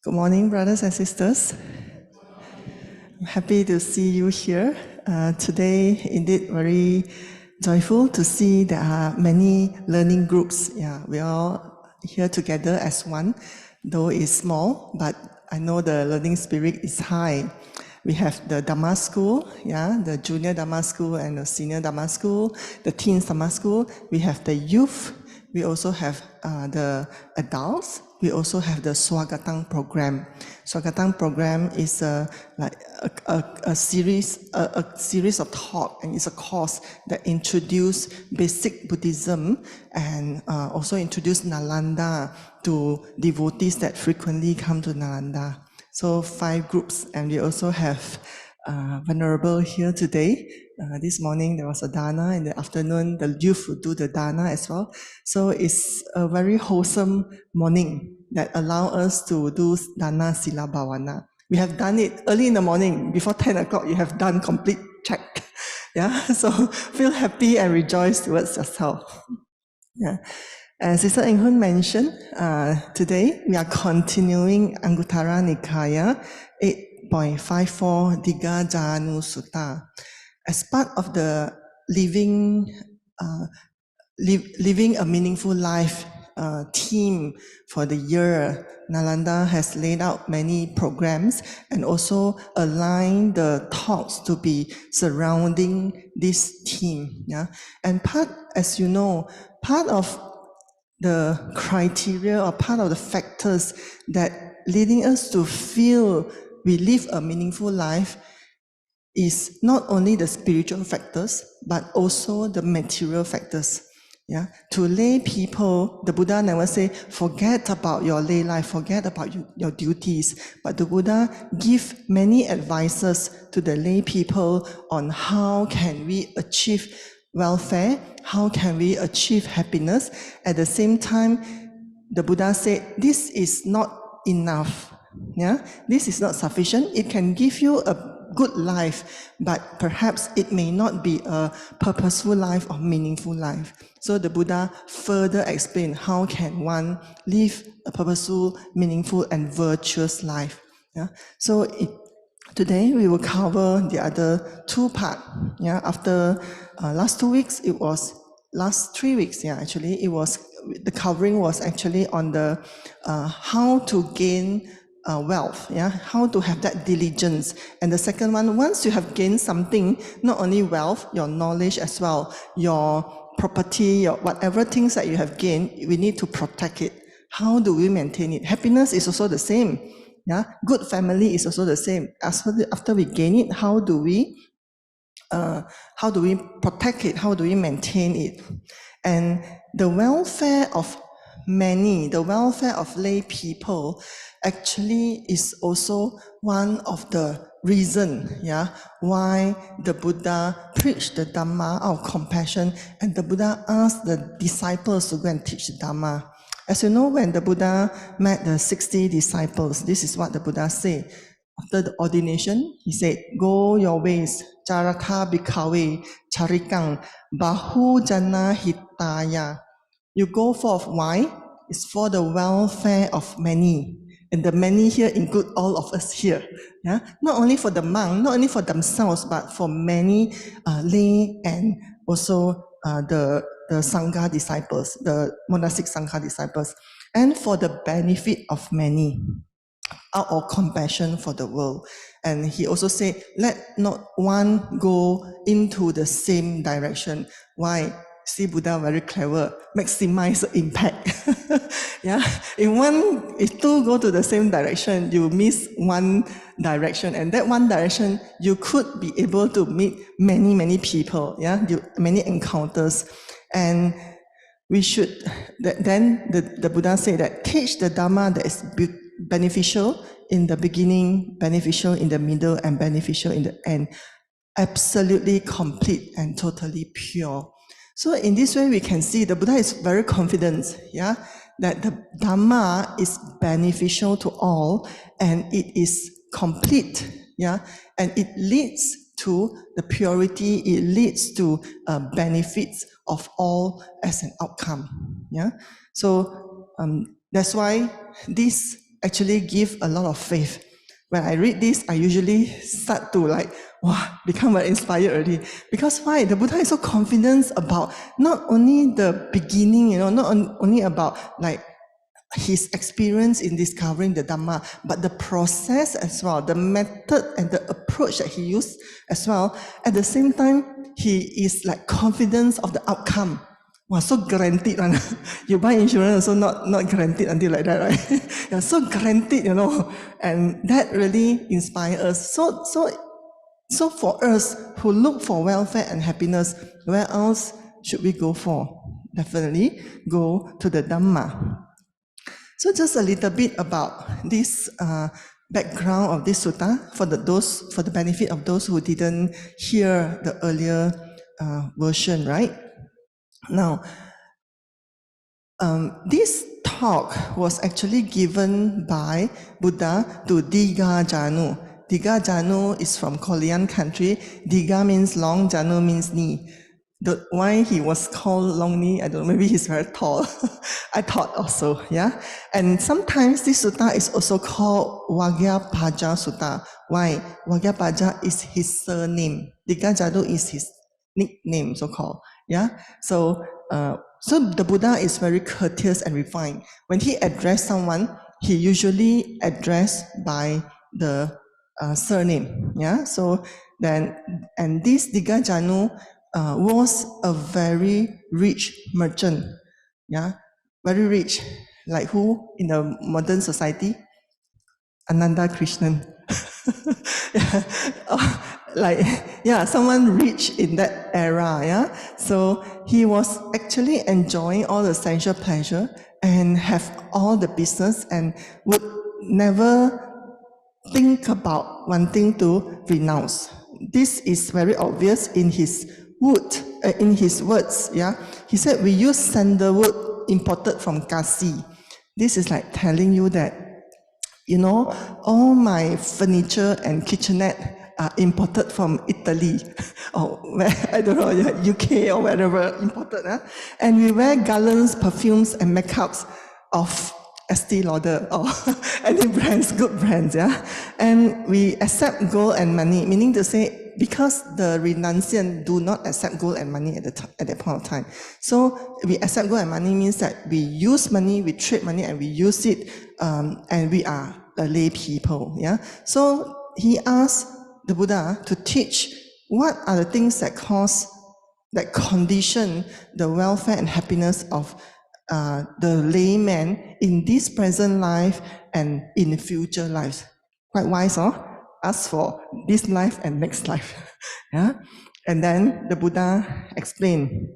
Good morning, brothers and sisters. I'm happy to see you here. Today, indeed, very joyful to see there are many learning groups. Yeah, we all here together as one, though it's small, but I know the learning spirit is high. We have the Dhamma school, the junior Dhamma school and the senior Dhamma school, the teens Dhamma school. We have the youth. We also have the adults. We also have the Swagatang program. Swagatang program is a series of talk, and it's a course that introduce basic Buddhism and also introduce Nalanda to devotees that frequently come to Nalanda. So 5 groups, and we also have Venerable here today. This morning there was a dana, in the afternoon the youth will do the dana as well. So it's a very wholesome morning that allow us to do dana sila bhavana. We have done it early in the morning, before 10 o'clock you have done complete check. So feel happy and rejoice towards yourself. As Sister Eng mentioned, today we are continuing Anguttara Nikaya 8.54 Dighajanu Sutta. As part of the living a meaningful life theme for the year, Nalanda has laid out many programs and also aligned the talks to be surrounding this theme. And as you know, part of the criteria or part of the factors that leading us to feel we live a meaningful life is not only the spiritual factors, but also the material factors. To lay people, the Buddha never say, forget about your lay life, forget about your duties. But the Buddha give many advices to the lay people on how can we achieve welfare, how can we achieve happiness. At the same time, the Buddha said, this is not enough. This is not sufficient. It can give you a good life, but perhaps it may not be a purposeful life or meaningful life. So the Buddha further explained how can one live a purposeful, meaningful and virtuous life. So today we will cover the other 2 parts. After last 2 weeks, last 3 weeks, actually, the covering was actually on the how to gain wealth, how to have that diligence. And the second one, once you have gained something, not only wealth, your knowledge as well, your property, your whatever things that you have gained, we need to protect it. How do we maintain it? Happiness is also the same. Good family is also the same. After we gain it, how do we protect it? How do we maintain it? And the welfare of many, the welfare of lay people actually is also one of the reason, why the Buddha preached the Dhamma out of compassion, and the Buddha asked the disciples to go and teach the Dhamma. As you know, when the Buddha met the 60 disciples, this is what the Buddha said. After the ordination, he said, go your ways, charaka bhikkhave, charikang, bahu jana hitaya. You go forth. Why? It's for the welfare of many. And the many here include all of us here. Not only for the monk, not only for themselves, but for many lay and also the Sangha disciples, the monastic Sangha disciples, and for the benefit of many, out of compassion for the world. And he also said, let not one go into the same direction. Why? See, Buddha very clever, maximize the impact. If 2 go to the same direction, you miss one direction, and that one direction you could be able to meet many people, many encounters. And we should, then the Buddha said that teach the Dhamma that is beneficial in the beginning, beneficial in the middle, and beneficial in the end. Absolutely complete and totally pure. So in this way, we can see the Buddha is very confident, that the Dhamma is beneficial to all, and it is complete, and it leads to the purity, it leads to benefits of all as an outcome. So that's why this actually give a lot of faith. When I read this, I usually start to like, wow, become very inspired already. Because why? The Buddha is so confident about not only the beginning, not only about like his experience in discovering the Dhamma, but the process as well, the method and the approach that he used as well. At the same time, he is like confident of the outcome. Wow, so guaranteed. You buy insurance also not guaranteed until like that, right? Yeah, so guaranteed, and that really inspires us. So for us who look for welfare and happiness, where else should we go for? Definitely go to the Dhamma. So just a little bit about this background of this sutta for the benefit of those who didn't hear the earlier version, right? Now, this talk was actually given by Buddha to Dighajanu. Dighajanu is from Korean country. Digha means long, Janu means knee. Why he was called long knee, I don't know, maybe he's very tall. I thought also, yeah? And sometimes this sutta is also called Vagyapaja Sutta. Why? Vagyapaja is his surname. Dighajanu is his nickname, so-called, yeah? So the Buddha is very courteous and refined. When he addressed someone, he usually addressed by the surname, yeah? So then, and this Dighajanu was a very rich merchant, yeah, very rich. Like who in the modern society? Ananda Krishnan. Yeah, someone rich in that era, yeah. So he was actually enjoying all the sensual pleasure and have all the business and would never think about wanting to renounce. This is very obvious in his words. Yeah, he said we use sandalwood imported from Kasi. This is like telling you that, all my furniture and kitchenette are imported from Italy or I don't know, UK or wherever imported. And we wear garlands, perfumes, and makeups of Estee Lauder or any brands, good brands, yeah. And we accept gold and money, meaning to say, because the renunciant do not accept gold and money at that point of time. So we accept gold and money means that we use money, we trade money, and we use it, and we are a lay people, yeah. So he asked the Buddha to teach what are the things that condition the welfare and happiness of the layman in this present life and in future lives. Quite wise, huh? Ask for this life and next life. Yeah? And then the Buddha explained,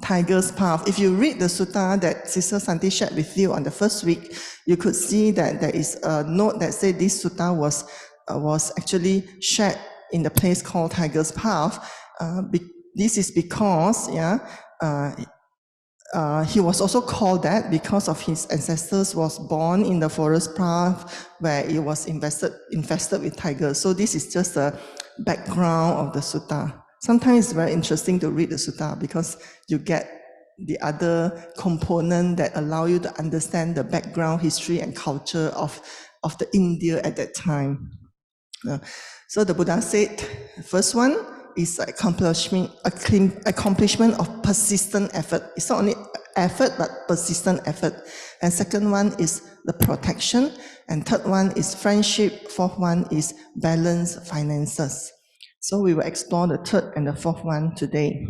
tiger's path. If you read the sutta that Sister Santi shared with you on the first week, you could see that there is a note that said this sutta was actually shared in the place called Tiger's Path. This is because, he was also called that because of his ancestors was born in the forest path where it was infested with tigers. So this is just the background of the sutta. Sometimes it's very interesting to read the sutta because you get the other component that allow you to understand the background, history, and culture of the India at that time. So the Buddha said, first one is accomplishment of persistent effort. It's not only effort, but persistent effort. And second one is the protection. And third one is friendship. Fourth one is balanced finances. So we will explore the third and the fourth one today.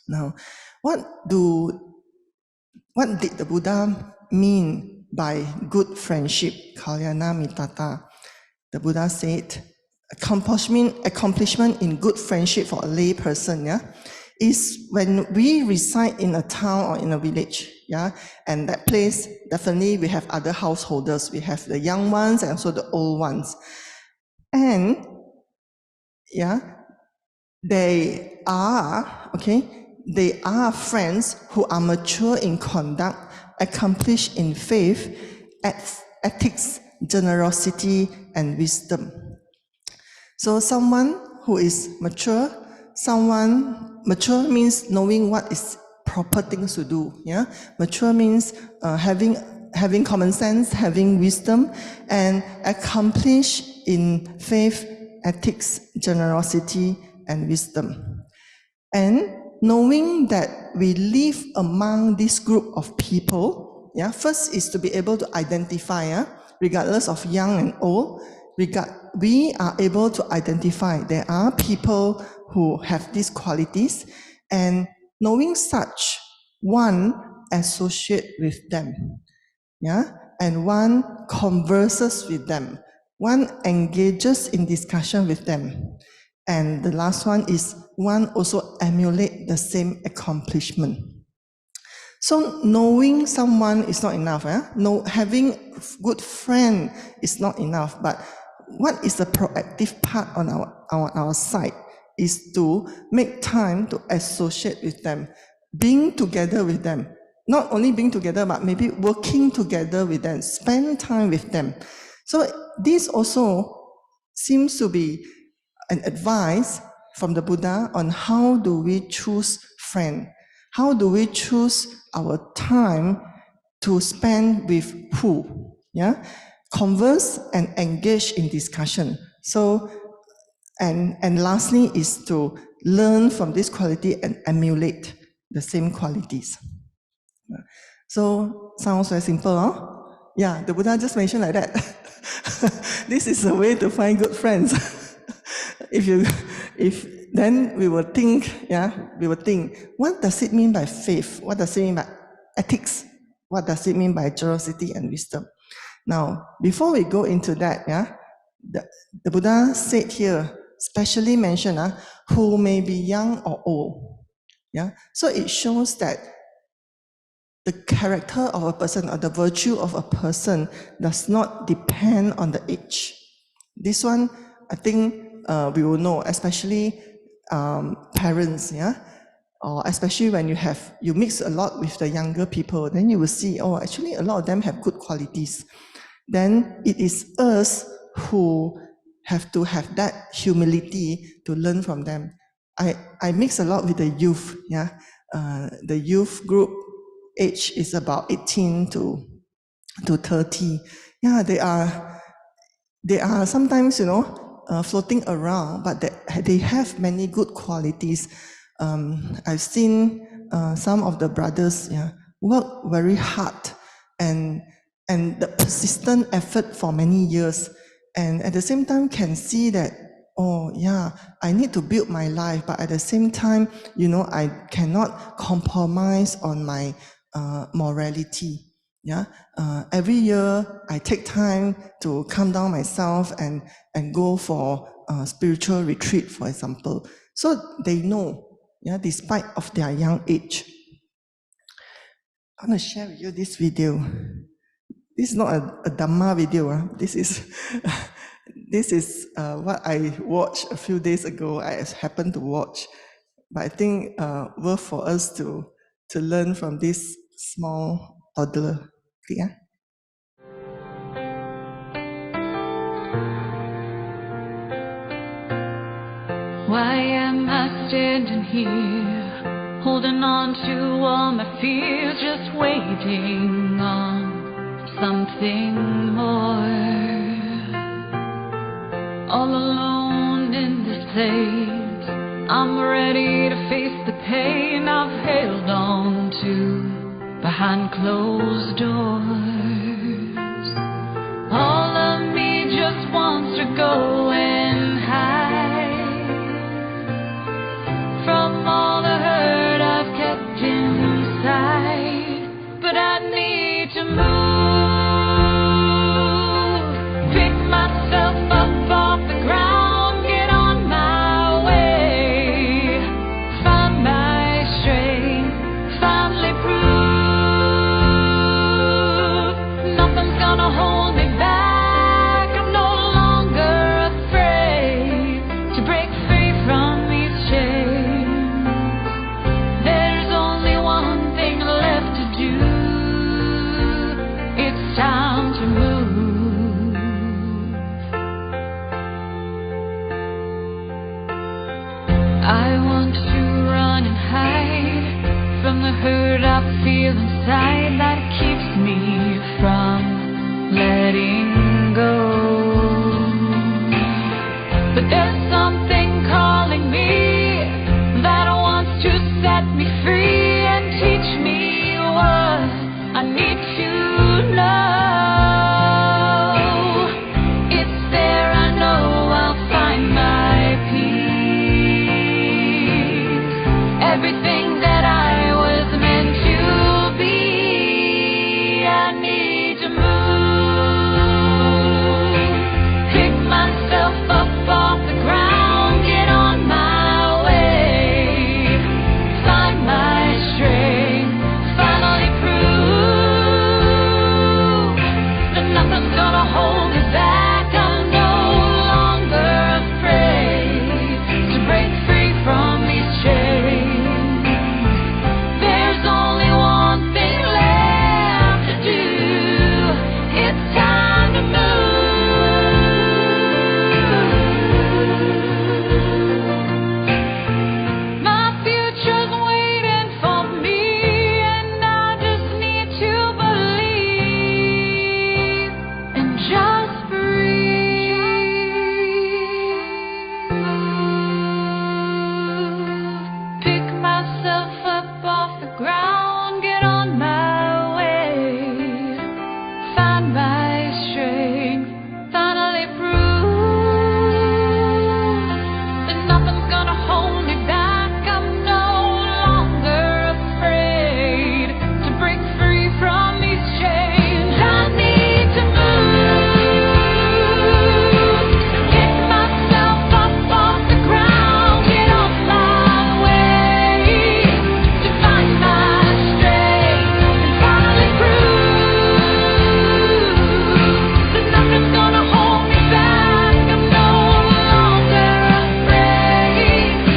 Now, what did the Buddha mean by good friendship, kalyana mitata? The Buddha said, accomplishment in good friendship for a lay person, is when we reside in a town or in a village, and that place, definitely we have other householders. We have the young ones and also the old ones. And, they are friends who are mature in conduct, accomplished in faith, ethics, generosity, and wisdom. So someone who is mature means knowing what is proper things to do. Mature means having having common sense, having wisdom, and accomplish in faith, ethics, generosity, and wisdom. And knowing that we live among this group of people, first is to be able to identify, regardless of young and old, we are able to identify there are people who have these qualities, and knowing such, one associate with them, and one converses with them, one engages in discussion with them, and the last one is one also emulate the same accomplishment. So knowing someone is not enough. Having good friend is not enough. But what is the proactive part on our side is to make time to associate with them, being together with them. Not only being together, but maybe working together with them, spend time with them. So this also seems to be an advice from the Buddha on how do we choose friend. How do we choose our time to spend with who? Converse and engage in discussion. So, and lastly is to learn from this quality and emulate the same qualities. So, sounds very simple, huh? Yeah, the Buddha just mentioned like that. This is a way to find good friends. Then we will think, what does it mean by faith? What does it mean by ethics? What does it mean by generosity and wisdom? Now, before we go into that, the Buddha said here, specially mentioned, who may be young or old. So it shows that the character of a person or the virtue of a person does not depend on the age. This one, I think we will know, especially parents, or especially when you mix a lot with the younger people, then you will see, actually a lot of them have good qualities. Then it is us who have to have that humility to learn from them. I mix a lot with the youth, the youth group age is about 18 to 30. They are sometimes, floating around, but they have many good qualities. I've seen some of the brothers work very hard and the persistent effort for many years, and at the same time can see that, I need to build my life, but at the same time, I cannot compromise on my morality. Every year I take time to calm down myself and go for a spiritual retreat, for example. So they know, despite of their young age. I'm going to share with you this video. This is not a Dhamma video. This is what I watched a few days ago. I happened to watch, but I think worth for us to learn from this small toddler. Why am I standing here, holding on to all my fears, just waiting on something more? All alone in this place, I'm ready to face the pain I've held on to behind closed doors. All of me just wants to go and hide from all the hurt I've kept inside, but I need to move. I want to run and hide from the hurt I feel inside that keeps me from letting go. But there's something calling me that wants to set me free and teach me what I need to know. It's there, I know I'll find my peace. Everything that I was meant to be, I need to move. Pick myself up off the ground, get on my way, find my strength, finally prove that nothing's gonna hold me back. I'm no longer afraid to break free from these chains. There's only one thing left to do. It's time to move. My future's waiting for me, and I just need to believe and just breathe. Pick myself up off the ground, get on my way, find my strength, finally prove that nothing's gonna hold me back. I'm no longer afraid to break free from these chains. I need to move, pick myself up off the ground, get on my way, to find my strength and finally prove that nothing's gonna hold me back. I'm no longer afraid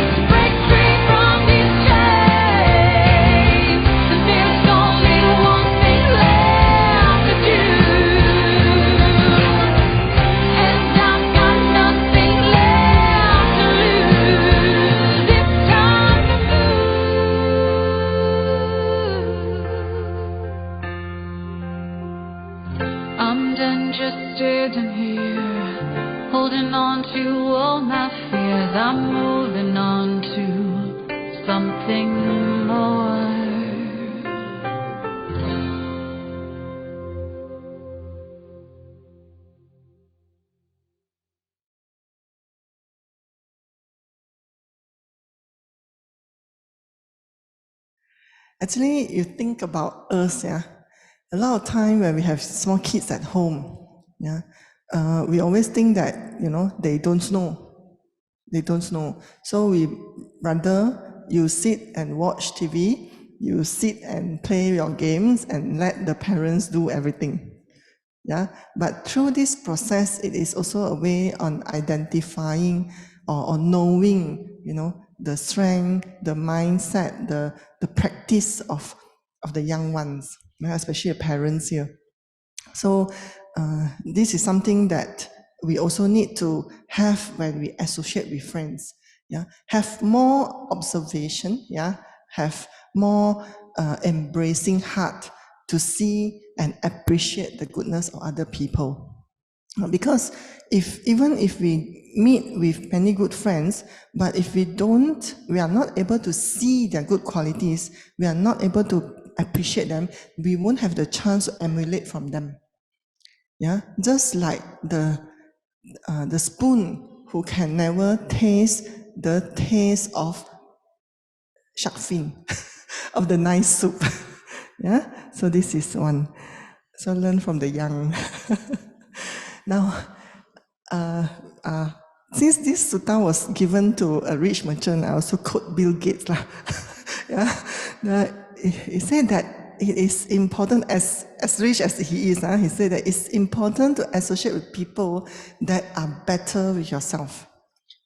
to break free from these chains. And there's only one thing left to do, and I've got nothing left to lose. It's time to move. I'm done just sitting here, holding on to all my fears. I'm moving on to something more. Actually, you think about us, yeah. A lot of time when we have small kids at home, yeah, we always think that they don't know. They don't know. So we rather you sit and watch TV, you sit and play your games and let the parents do everything. Yeah, but through this process, it is also a way on identifying or knowing, the strength, the mindset, the practice of the young ones, especially the parents here. So this is something that we also need to have when we associate with friends. Yeah, have more observation. Yeah, have more embracing heart to see and appreciate the goodness of other people. Because even if we meet with many good friends, but if we are not able to see their good qualities, we are not able to appreciate them, we won't have the chance to emulate from them. Yeah, just like the spoon who can never taste the taste of shark fin, of the nice soup. Yeah, so this is one. So learn from the young. Now, since this sutta was given to a rich merchant, I also quote Bill Gates. Yeah, he said that it is important, as rich as he is, he said that it's important to associate with people that are better with yourself.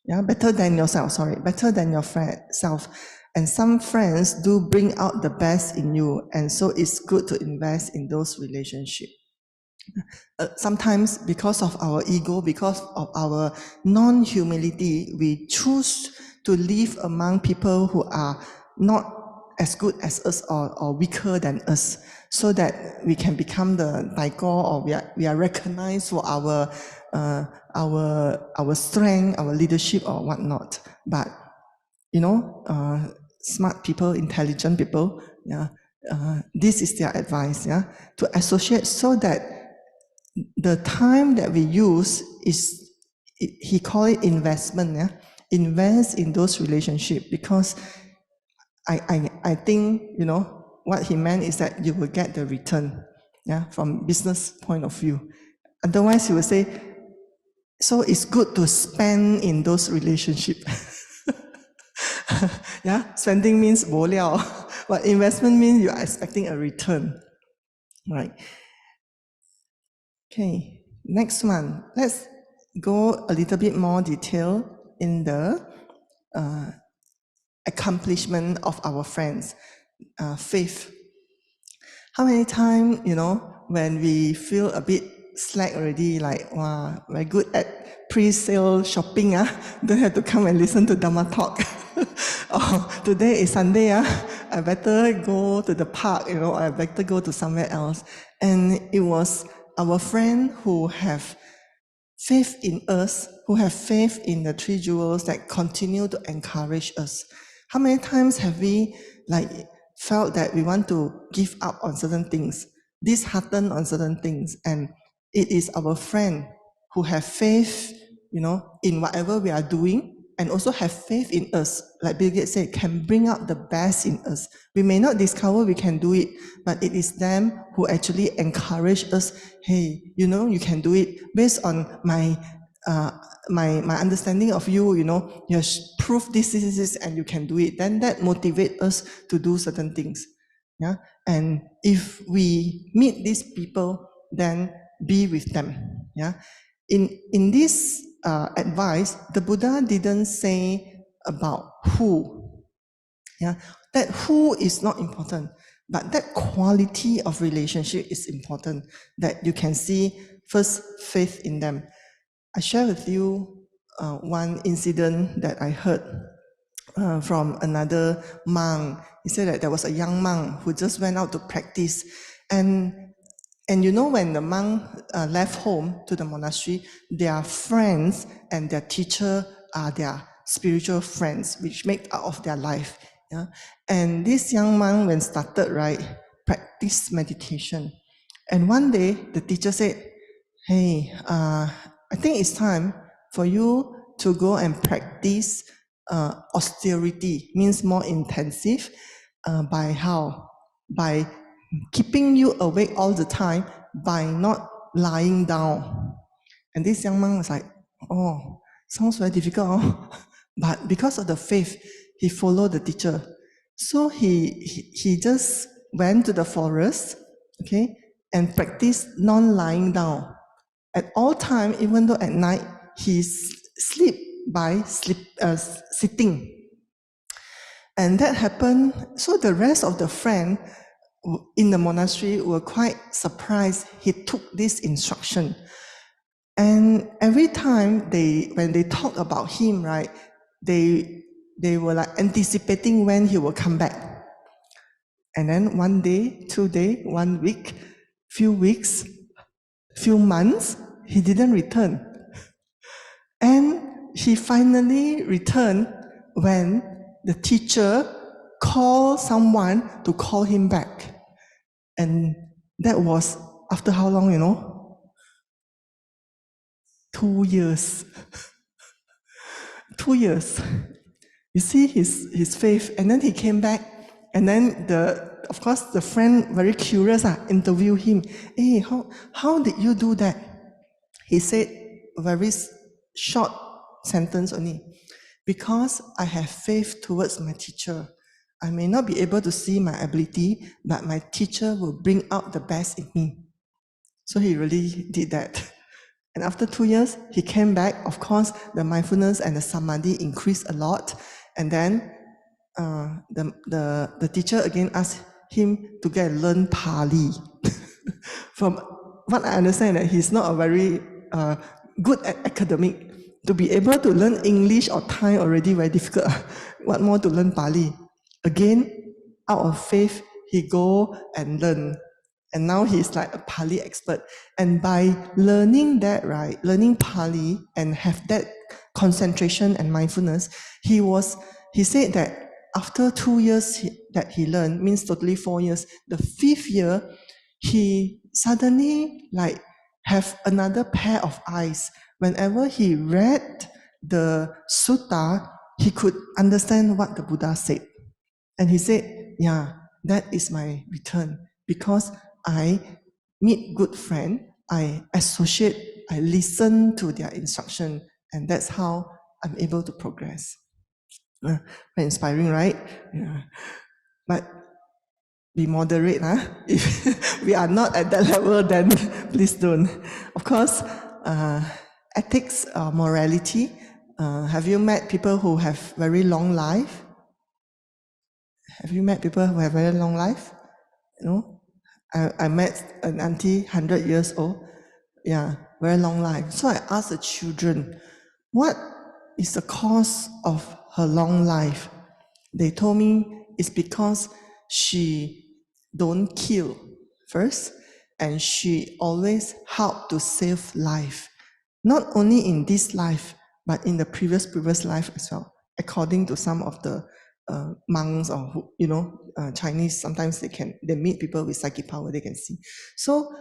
Yeah, better than yourself, better than your self. And some friends do bring out the best in you, and so it's good to invest in those relationships. Sometimes because of our ego, because of our non-humility, we choose to live among people who are not as good as us or weaker than us, so that we can become the Daiko, or we are recognized for our strength, our leadership or whatnot. But smart people, intelligent people, this is their advice, to associate, so that the time that we use is, he call it investment, invest in those relationships, because I think, what he meant is that you will get the return, from business point of view. Otherwise, he will say, so it's good to spend in those relationships. Spending means bo liao, but investment means you are expecting a return, right? Okay, next one. Let's go a little bit more detail in the accomplishment of our friends. Faith. How many times, when we feel a bit slack already, like, wow, very good at pre-sale shopping, don't have to come and listen to Dhamma talk. Or today is Sunday, I better go to the park, I better go to somewhere else. And it was our friend who have faith in us, who have faith in the three jewels, that continue to encourage us. How many times have we felt that we want to give up on certain things, disheartened on certain things, and it is our friend who have faith, in whatever we are doing, and also have faith in us, like Bill Gates said, can bring out the best in us. We may not discover we can do it, but it is them who actually encourage us. Hey, you can do it based on my understanding of you. You have proved this, and you can do it. Then that motivates us to do certain things. And if we meet these people, then be with them. In this advice, the Buddha didn't say about who. That who is not important, but that quality of relationship is important, that you can see first faith in them. I share with you one incident that I heard from another monk. He said that there was a young monk who just went out to practice, and when the monk left home to the monastery, their friends and their teacher are their spiritual friends, which make out of their life. And this young monk, when started, practice meditation. And one day, the teacher said, hey, I think it's time for you to go and practice austerity, means more intensive. By how? By keeping you awake all the time, by not lying down. And this young man was like, oh, sounds very difficult. But because of the faith, he followed the teacher. So he just went to the forest, and practiced non-lying down. At all time, even though at night, he sleep by sitting. And that happened, so the rest of the friend in the monastery were quite surprised he took this instruction. And every time when they talk about him, they were like anticipating when he will come back. And then 1 day, 2 days, 1 week, few weeks, few months, he didn't return. And he finally returned when the teacher called someone to call him back. And that was after how long, 2 years. 2 years. You see his faith. And then he came back, and then of course the friend, very curious, interviewed him. Hey, how did you do that? He said a very short sentence only. Because I have faith towards my teacher. I may not be able to see my ability, but my teacher will bring out the best in me. So he really did that. And after 2 years, he came back. Of course, the mindfulness and the samadhi increased a lot. And then the teacher again asked him to go and learn Pali. From what I understand, that he's not a very good at academic. To be able to learn English or Thai already very difficult. What more to learn Pali? Again, out of faith, he go and learn. And now he's like a Pali expert. And by learning that, right, learning Pali and have that concentration and mindfulness, he said that after 2 years that he learned, means totally 4 years, the 5th year, he suddenly like have another pair of eyes. Whenever he read the sutta, he could understand what the Buddha said. And he said, yeah, that is my return because I meet good friend, I associate, I listen to their instruction, and that's how I'm able to progress. Very inspiring, right? Yeah. But be moderate, huh? If we are not at that level, then please don't. Of course, ethics, morality. Have you met people who have very long life? Have you met people who have very long life? You know, I met an auntie, 100 years old. Yeah, very long life. So I asked the children, what is the cause of her long life? They told me it's because she don't kill first, and she always help to save life. Not only in this life, but in the previous life as well. According to some of the monks or Chinese, sometimes they meet people with psychic power, they can see. So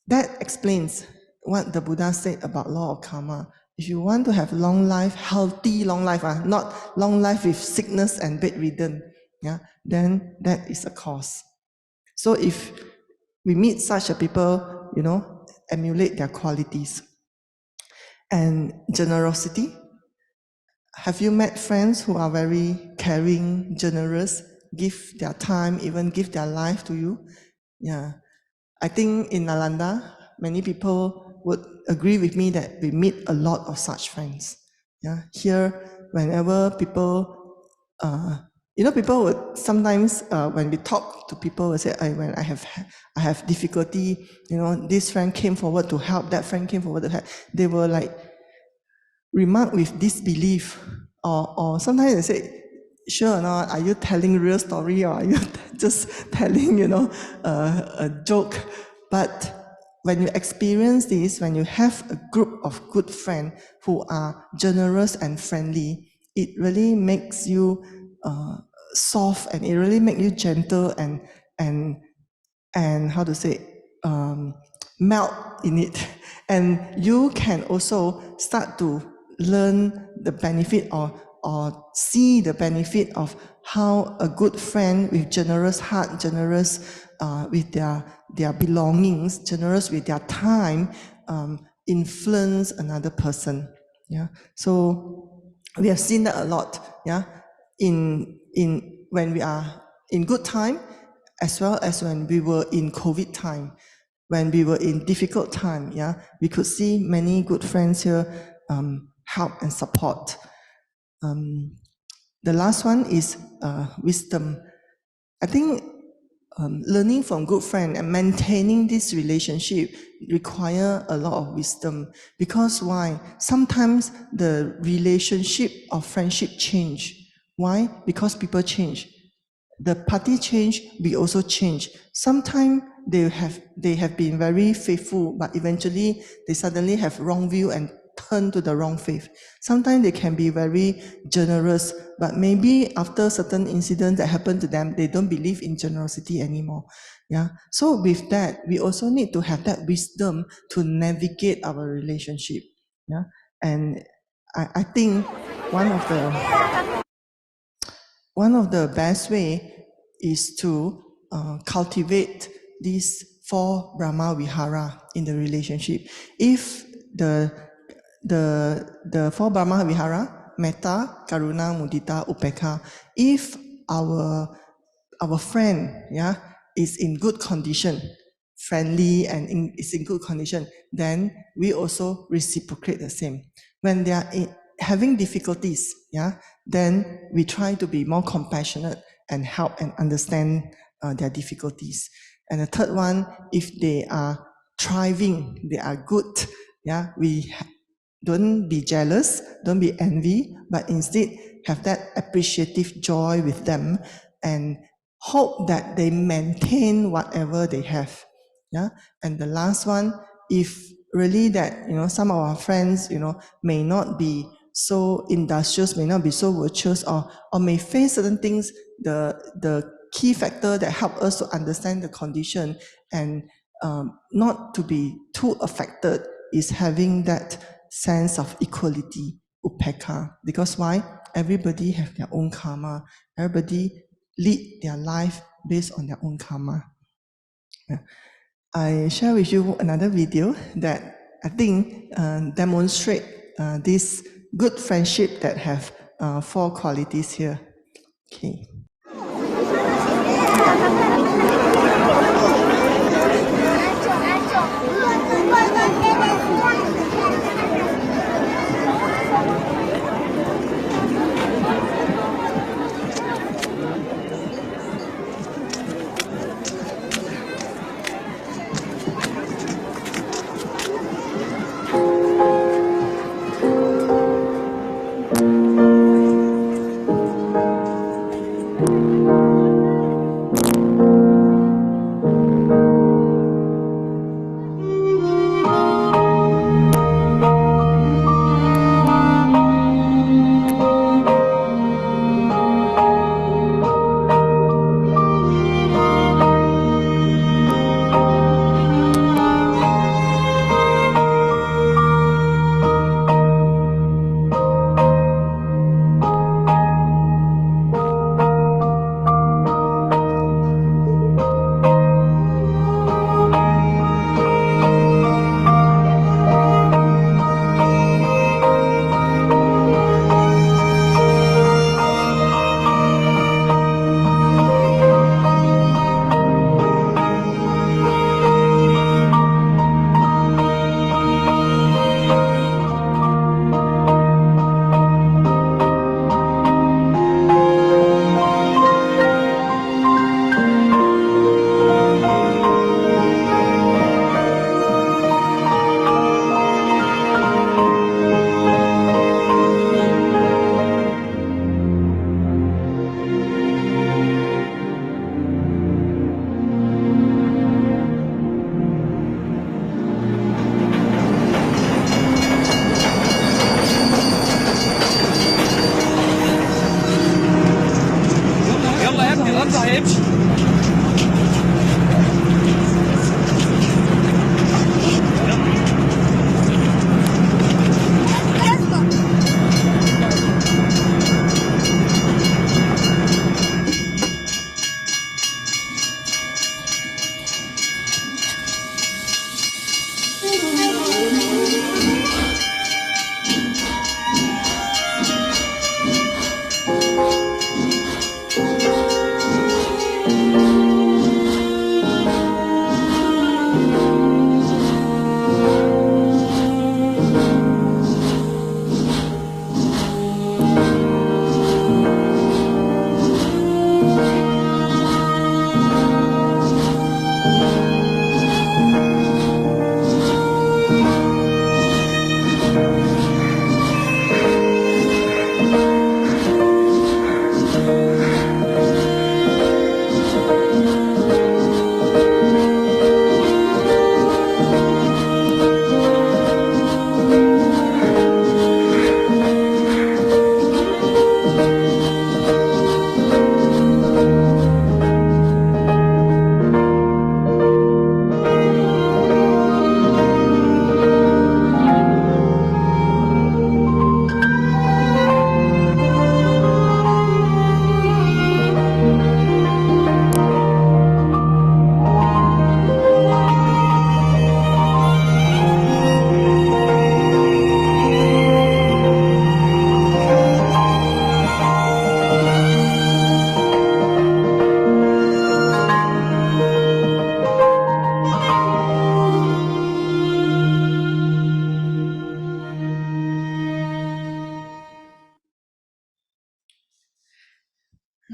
that explains what the Buddha said about law of karma. If you want to have long life, healthy long life, not long life with sickness and bedridden, yeah, then that is a cause. So if we meet such a people, emulate their qualities. And generosity. Have you met friends who are very caring, generous, give their time, even give their life to you? Yeah. I think in Nalanda, many people would agree with me that we meet a lot of such friends. Yeah. Here, whenever people, people would sometimes, when we talk to people, will say, when I have difficulty, this friend came forward to help, that friend came forward to help. They were like, remark with disbelief, or sometimes they say, sure or not, are you telling real story or are you just telling, a joke? But when you experience this, when you have a group of good friends who are generous and friendly, it really makes you soft, and it really makes you gentle and how to say, melt in it. And you can also start to learn the benefit or see the benefit of how a good friend with generous heart, generous with their belongings, generous with their time, influence another person. Yeah. So we have seen that a lot. Yeah. In when we are in good time, as well as when we were in COVID time, when we were in difficult time, yeah, we could see many good friends here help and support. The last one is wisdom. I think learning from good friend and maintaining this relationship require a lot of wisdom. Because why? Sometimes the relationship of friendship change. Why? Because people change. The party change, we also change. Sometimes they have been very faithful, but eventually they suddenly have wrong view and turn to the wrong faith. Sometimes they can be very generous, but maybe after certain incidents that happen to them, they don't believe in generosity anymore. Yeah. So with that, we also need to have that wisdom to navigate our relationship. Yeah. And I think one of the best way is to cultivate these 4 Brahma Vihara in the relationship. If the 4 Brahma Vihara, Metta, Karuna, Mudita, Upekkha, if our friend, yeah, is in good condition, friendly and is in good condition, then we also reciprocate the same. When they are having difficulties, yeah, then we try to be more compassionate and help and understand their difficulties. And the third one, if they are thriving, they are good, yeah, we don't be jealous, don't be envy, but instead have that appreciative joy with them and hope that they maintain whatever they have. Yeah. And the last one, if really that, some of our friends, may not be so industrious, may not be so virtuous, or may face certain things, the key factor that help us to understand the condition and not to be too affected is having that sense of equality, upekkha. Because why? Everybody have their own karma. Everybody lead their life based on their own karma. Yeah. I share with you another video that I think demonstrate this good friendship that have 4 qualities here. Okay.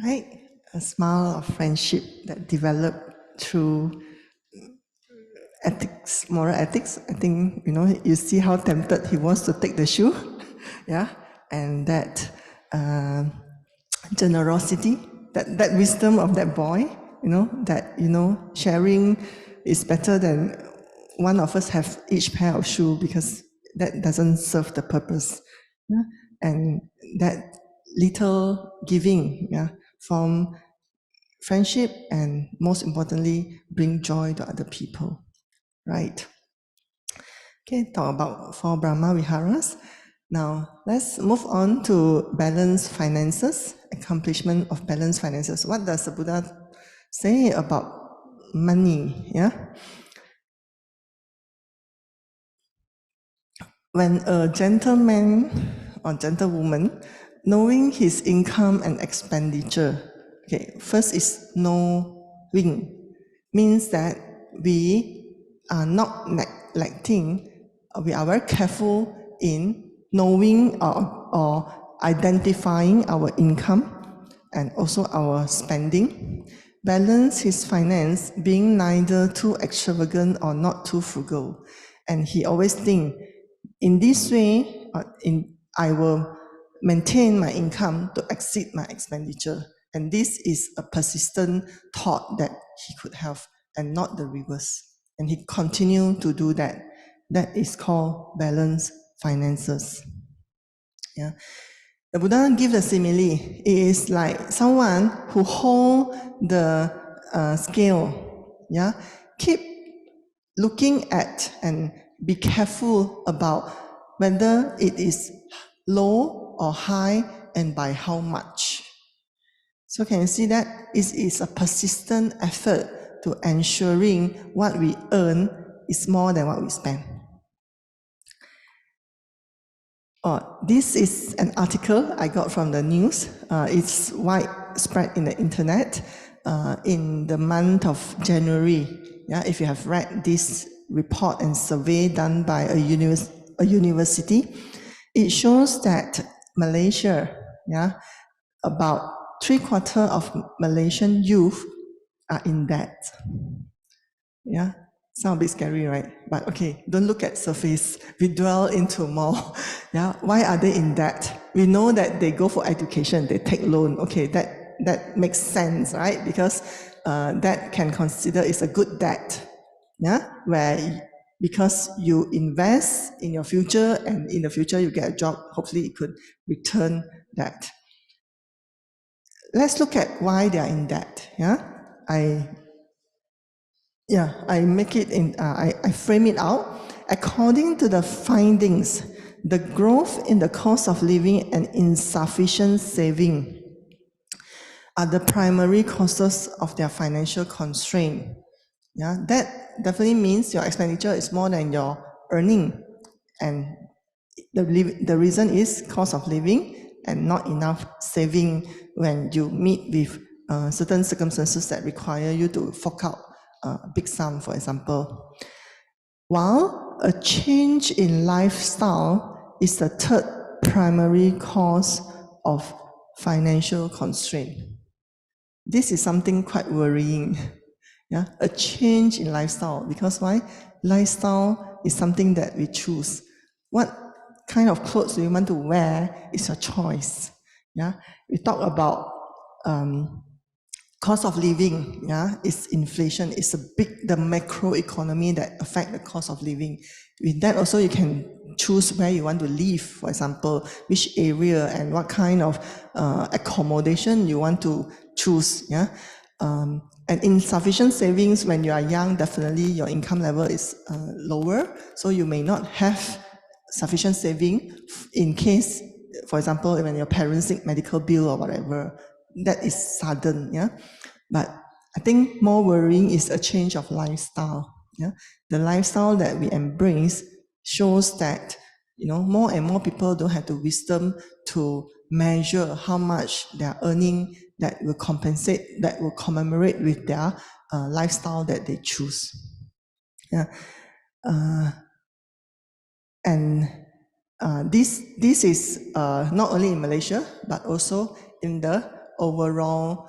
Right? A smile of friendship that developed through ethics, moral ethics. I think, you see how tempted he was to take the shoe. Yeah? And that generosity, that wisdom of that boy, that, sharing is better than one of us have each pair of shoe, because that doesn't serve the purpose. Yeah? And that little giving, from friendship, and most importantly, bring joy to other people, right? Okay, talk about 4 Brahma Viharas. Now, let's move on to balanced finances, accomplishment of balanced finances. What does the Buddha say about money? Yeah. When a gentleman or gentlewoman, knowing his income and expenditure, okay, first is knowing, means that we are not neglecting, we are very careful in knowing or identifying our income and also our spending. Balance his finance, being neither too extravagant or not too frugal. And he always think, in this way, I will maintain my income to exceed my expenditure. And this is a persistent thought that he could have, and not the reverse. And he continued to do that. That is called balanced finances. Yeah. The Buddha gives a simile. It is like someone who hold the scale. Yeah. Keep looking at and be careful about whether it is low or high, and by how much. So can you see that it is a persistent effort to ensuring what we earn is more than what we spend. This is an article I got from the news. It's widespread in the internet in the month of January. Yeah, if you have read this report and survey done by a university, it shows that Malaysia, about 3/4 of Malaysian youth are in debt. Yeah, sound a bit scary, right? But okay, don't look at surface. We dwell into more. Yeah, why are they in debt? We know that they go for education, they take loan. Okay, that makes sense, right? Because that can consider is a good debt. Yeah, because you invest in your future, and in the future you get a job, hopefully it could return that. Let's look at why they are in debt. I make it in, I frame it out. According to the findings, the growth in the cost of living and insufficient saving are the primary causes of their financial constraint. Yeah, that definitely means your expenditure is more than your earning, and the reason is cost of living and not enough saving when you meet with certain circumstances that require you to fork out a big sum, for example. While a change in lifestyle is the third primary cause of financial constraint. This is something quite worrying. Yeah, a change in lifestyle. Because why? Lifestyle is something that we choose. What kind of clothes do you want to wear is your choice. Yeah, we talk about cost of living. Yeah, it's inflation. It's the macro economy that affect the cost of living. With that also, you can choose where you want to live. For example, which area and what kind of accommodation you want to choose. Yeah. And insufficient savings when you are young, definitely your income level is lower, so you may not have sufficient saving in case, for example, when your parents need medical bill or whatever, that is sudden. Yeah, but I think more worrying is a change of lifestyle. Yeah, the lifestyle that we embrace shows that more and more people don't have the wisdom to measure how much they are earning that will compensate, that will commemorate with their lifestyle that they choose. Yeah, and this is not only in Malaysia but also in the overall.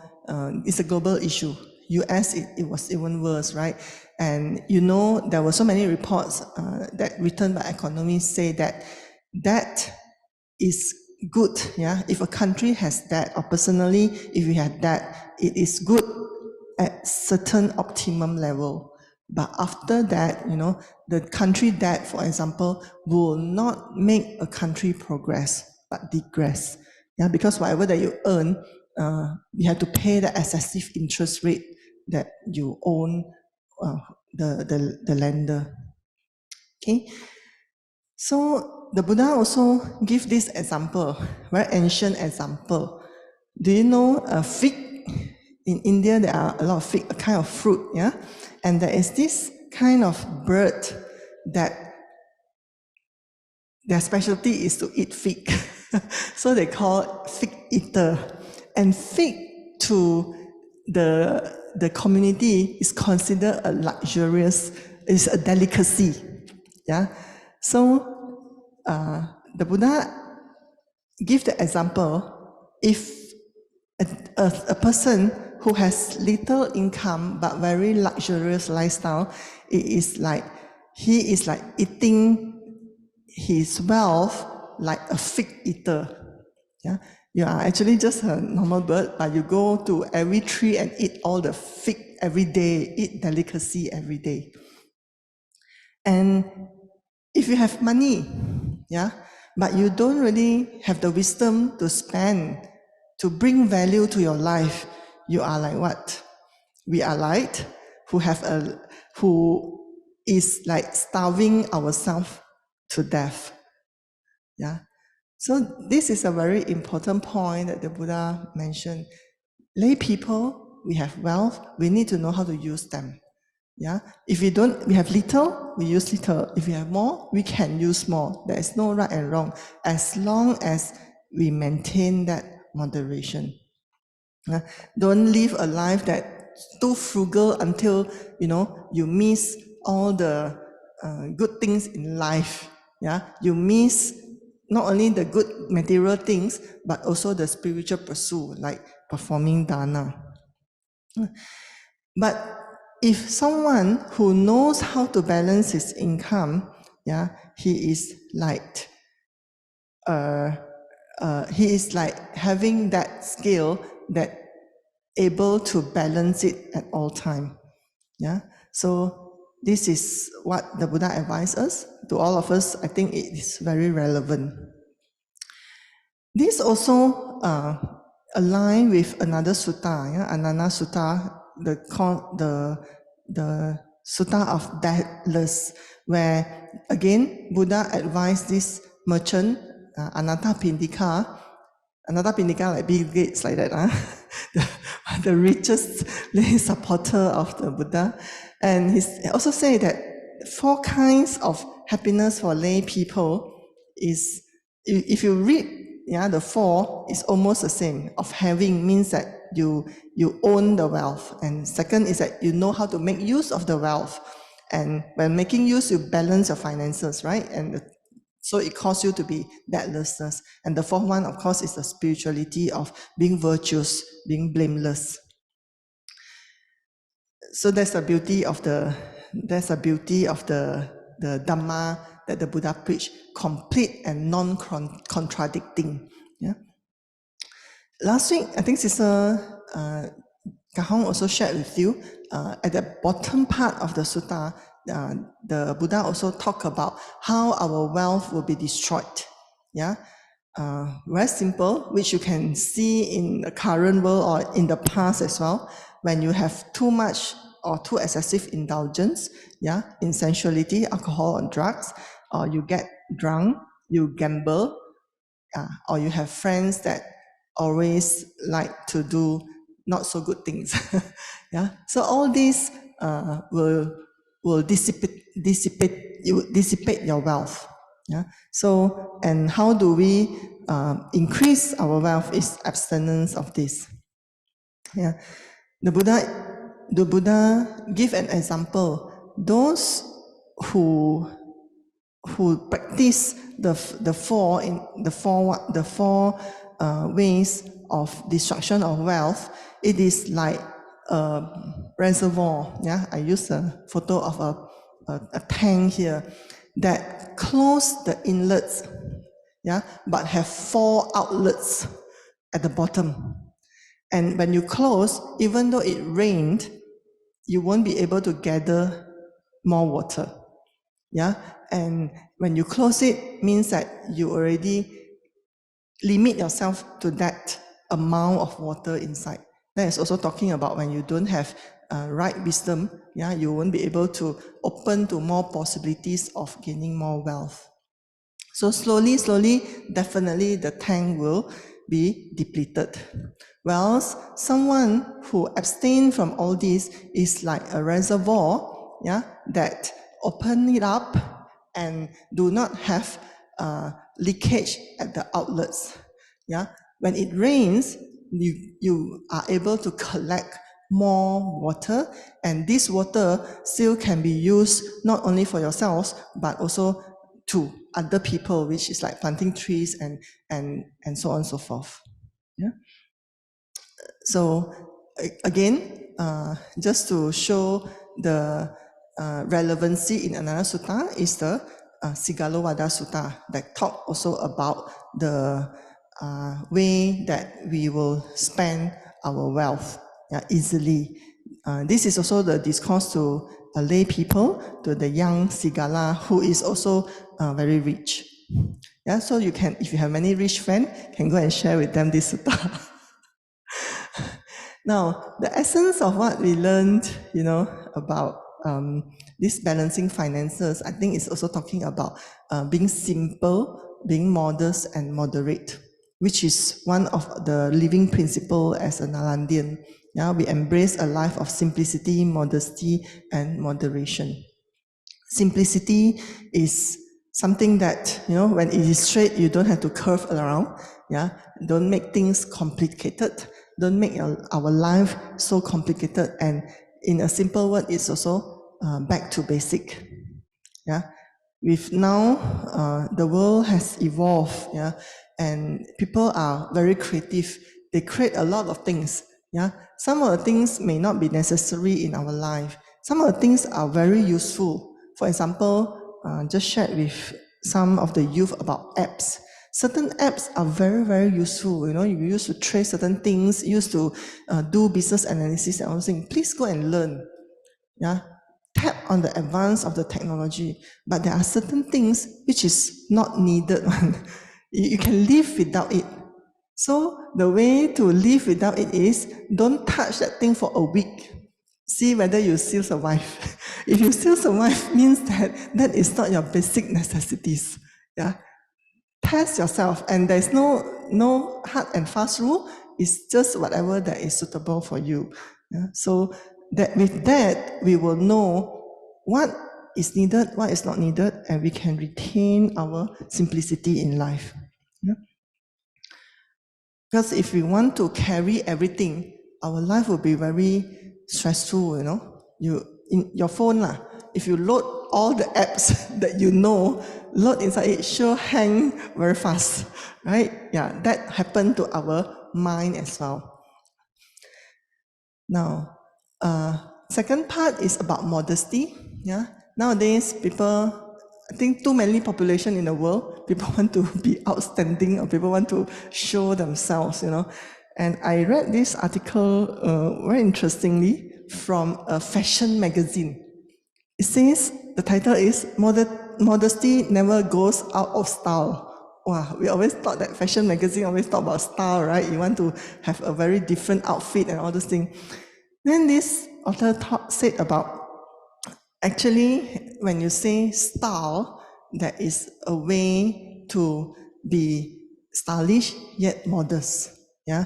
It's a global issue. US, it was even worse, right? And there were so many reports that written by economists say that is good, yeah. If a country has that, or personally, if you have that, it is good at certain optimum level. But after that, the country debt, for example, will not make a country progress, but digress. Yeah, because whatever that you earn, you have to pay the excessive interest rate that you own the lender. Okay, so the Buddha also give this example, very ancient example. Do you know a fig? In India, there are a lot of fig, a kind of fruit, yeah? And there is this kind of bird that their specialty is to eat fig. So they call it fig eater. And fig to the community is considered a luxurious, is a delicacy. Yeah. So the Buddha give the example, if a person who has little income but very luxurious lifestyle, it is like he is like eating his wealth like a fig eater. Yeah, you are actually just a normal bird, but you go to every tree and eat all the fig every day, eat delicacy every day. And if you have money, yeah, but you don't really have the wisdom to spend, to bring value to your life, you are like what? We are like who is like starving ourselves to death. Yeah. So this is a very important point that the Buddha mentioned. Lay people, we have wealth, we need to know how to use them. Yeah. If we have little, we use little. If we have more, we can use more. There is no right and wrong, as long as we maintain that moderation. Don't live a life that's too frugal until you miss all the good things in life. Yeah, you miss not only the good material things but also the spiritual pursuit, like performing dana. But if someone who knows how to balance his income, yeah, he is like having that skill that able to balance it at all time. Yeah. So this is what the Buddha advised us. To all of us, I think it is very relevant. This also align with another sutta, yeah, Anana Sutta, the Sutta of Deathless, where again Buddha advised this merchant, Anatta Pindika like Bill Gates, like that, the richest supporter of the Buddha. And he also said that 4 kinds of happiness for lay people is, if you read, the 4 is almost the same. Of having means that you own the wealth. And second is that you know how to make use of the wealth. And when making use, you balance your finances, right? And so it causes you to be deathlessness. And the 4th one, of course, is the spirituality of being virtuous, being blameless. So that's the beauty of the Dhamma that the Buddha preached, complete and non-contradicting. Yeah. Last week, I think Sister Kahong also shared with you, at the bottom part of the sutta, the Buddha also talked about how our wealth will be destroyed. Yeah, very simple, which you can see in the current world or in the past as well. When you have too much or too excessive indulgence, yeah, in sensuality, alcohol and drugs, or you get drunk, you gamble, or you have friends that always like to do not so good things. Yeah. So all these will dissipate your wealth. Yeah. So, and how do we increase our wealth is abstinence of this. Yeah. The Buddha give an example. Those who practice the four ways of destruction of wealth, it is like a reservoir. Yeah, I use a photo of a tank here that close the inlets. yeah, but have 4 outlets at the bottom. And when you close, even though it rained, you won't be able to gather more water. Yeah, and when you close it, means that you already limit yourself to that amount of water inside. That is also talking about when you don't have right wisdom, yeah, you won't be able to open to more possibilities of gaining more wealth. So slowly, definitely the tank will be depleted. Whereas someone who abstain from all this is like a reservoir, yeah, that open it up and do not have leakage at the outlets. Yeah, when it rains, you are able to collect more water, and this water still can be used not only for yourselves but also to other people, which is like planting trees and so on and so forth. Yeah. So again, just to show the relevancy in another sutta is the Sigalovada Sutta that talk also about the way that we will spend our wealth easily. This is also the discourse to lay people, to the young Sigala who is also very rich. Yeah, so you can, if you have many rich friends, can go and share with them this sutta. Now, the essence of what we learned, about this balancing finances, I think is also talking about being simple, being modest and moderate, which is one of the living principle as a Nalandian. Yeah, we embrace a life of simplicity, modesty, and moderation. Simplicity is something that, when it is straight, you don't have to curve around. Yeah, don't make things complicated. Don't make our life so complicated. And in a simple word, it's also back to basic. Yeah, with now the world has evolved. Yeah, and people are very creative. They create a lot of things. Yeah, some of the things may not be necessary in our life. Some of the things are very useful. For example, just shared with some of the youth about apps. Certain apps are very, very useful. You used to trace certain things, used to do business analysis and all those things. Please go and learn. Yeah, tap on the advance of the technology, but there are certain things which is not needed. You can live without it. So the way to live without it is don't touch that thing for a week. See whether you still survive. If you still survive, means that that is not your basic necessities. Yeah, test yourself, and there's no hard and fast rule. It's just whatever that is suitable for you. Yeah? So that with that we will know what is needed, what is not needed, and we can retain our simplicity in life. Yeah? Because if we want to carry everything, our life will be very stressful. You in your phone lah. If you load all the apps that load inside it, sure hang very fast, right? Yeah, that happened to our mind as well. Now, second part is about modesty. Yeah, nowadays people, I think too many population in the world, people want to be outstanding or people want to show themselves. And I read this article very interestingly from a fashion magazine. It says, the title is Modesty Never Goes Out of Style. Wow, we always thought that fashion magazine always talk about style, right? You want to have a very different outfit and all those things. Then this author said about, actually, when you say style, that is a way to be stylish yet modest. Yeah,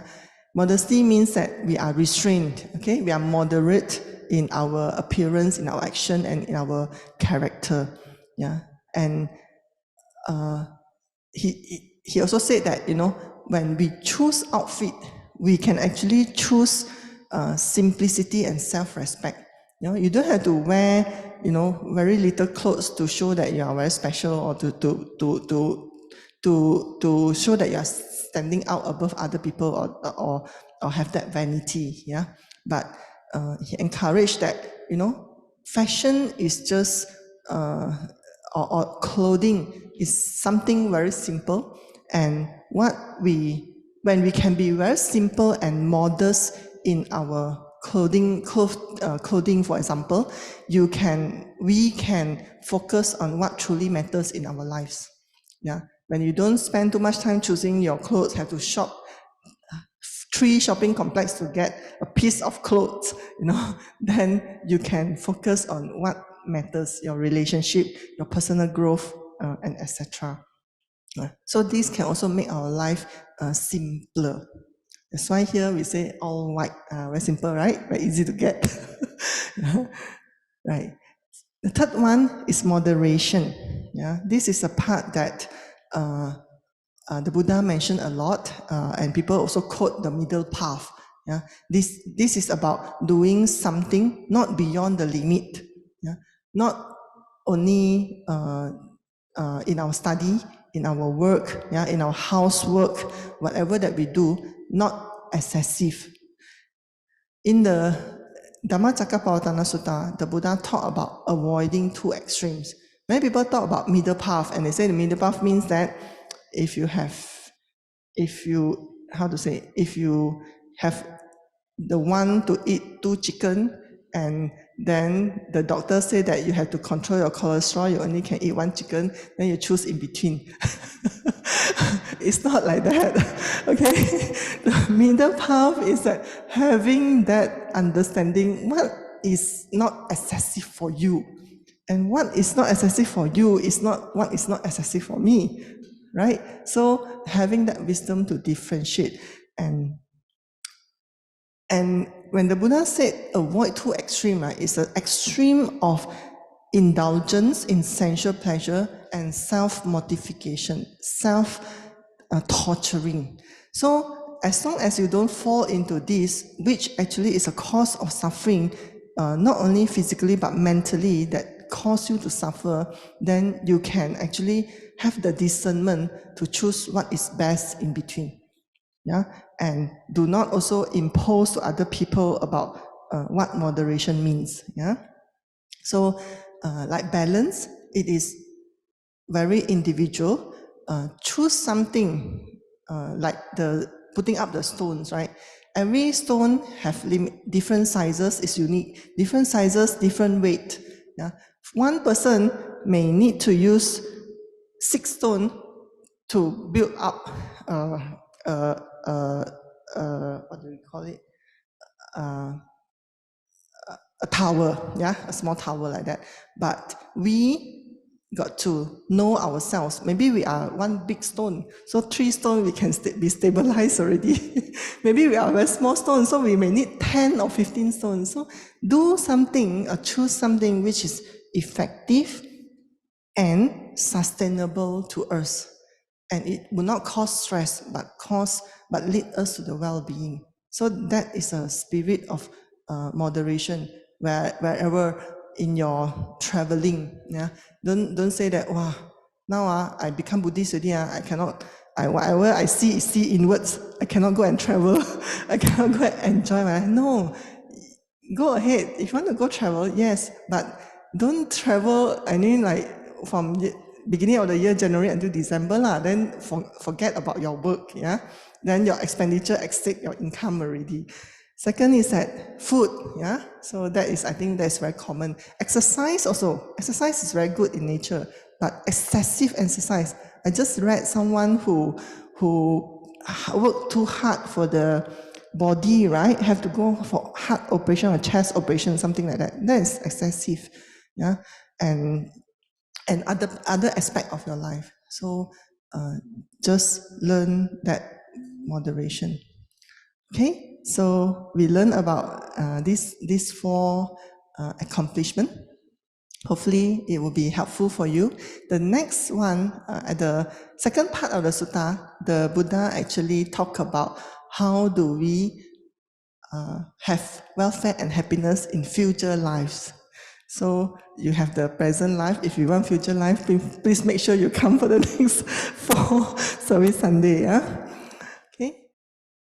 modesty means that we are restrained. Okay, we are moderate in our appearance, in our action, and in our character. Yeah, and he also said that when we choose outfit, we can actually choose simplicity and self-respect. You don't have to wear very little clothes to show that you are very special, or to show that you are standing out above other people, or have that vanity. Yeah, but he encouraged that fashion is just or clothing is something very simple. And when we can be very simple and modest in our clothing, for example, we can focus on what truly matters in our lives. Yeah, when you don't spend too much time choosing your clothes, have to shop 3 shopping complex to get a piece of clothes, then you can focus on what matters, your relationship, your personal growth, and etc. So this can also make our life simpler. That's why here we say all white, very simple, right? Very easy to get. Right. The third one is moderation. Yeah, this is a part that the Buddha mentioned a lot, and people also quote the middle path. Yeah, this is about doing something not beyond the limit. Yeah, not only in our study, in our work, yeah, in our housework, whatever that we do, not excessive. In the Dhammacakkappavattana Sutta, the Buddha talked about avoiding 2 extremes. Many people talk about middle path, and they say the middle path means that if you have the one to eat 2 chicken, and then the doctor say that you have to control your cholesterol, you only can eat 1 chicken, then you choose in between. It's not like that. Okay? The middle path is that having that understanding what is not excessive for you, and what is not excessive for you is not what is not excessive for me, right? So having that wisdom to differentiate. And when the Buddha said avoid 2 extremes, right, it's an extreme of indulgence in sensual pleasure and self-mortification, self-torturing. So as long as you don't fall into this, which actually is a cause of suffering, not only physically but mentally, that cause you to suffer, then you can actually have the discernment to choose what is best in between. Yeah, and do not also impose to other people about what moderation means. Yeah, so like balance, it is very individual. Choose something like the putting up the stones, right? Every stone have different sizes, is unique. Different sizes, different weight. Yeah, one person may need to use 6 stones to build up what do we call it? A tower, yeah, a small tower like that. But we got to know ourselves. Maybe we are 1 big stone, so 3 stones we can be stabilized already. Maybe we are a very small stone, so we may need 10 or 15 stones. So do something, or choose something which is effective and sustainable to us. And it will not cause stress, but lead us to the well-being. So that is a spirit of moderation. Wherever in your traveling, yeah, don't say that, wow, now I become Buddhist already, I cannot, whatever I see inwards. I cannot go and travel. I cannot go and enjoy my life. No, go ahead. If you want to go travel, yes, but don't travel, I mean, like from beginning of the year, January until December, then forget about your work, yeah? Then your expenditure exceed your income already. Second is that food, yeah? So that is, I think that's very common. Exercise also. Exercise is very good in nature, but excessive exercise. I just read someone who worked too hard for the body, right? Have to go for heart operation or chest operation, something like that. That is excessive, yeah? And other aspect of your life. So just learn that moderation. Okay, so we learn about these 4 accomplishments. Hopefully it will be helpful for you. The next one, at the second part of the sutta, the Buddha actually talk about how do we have welfare and happiness in future lives. So you have the present life. If you want future life, please make sure you come for the next 4 service Sunday. Yeah?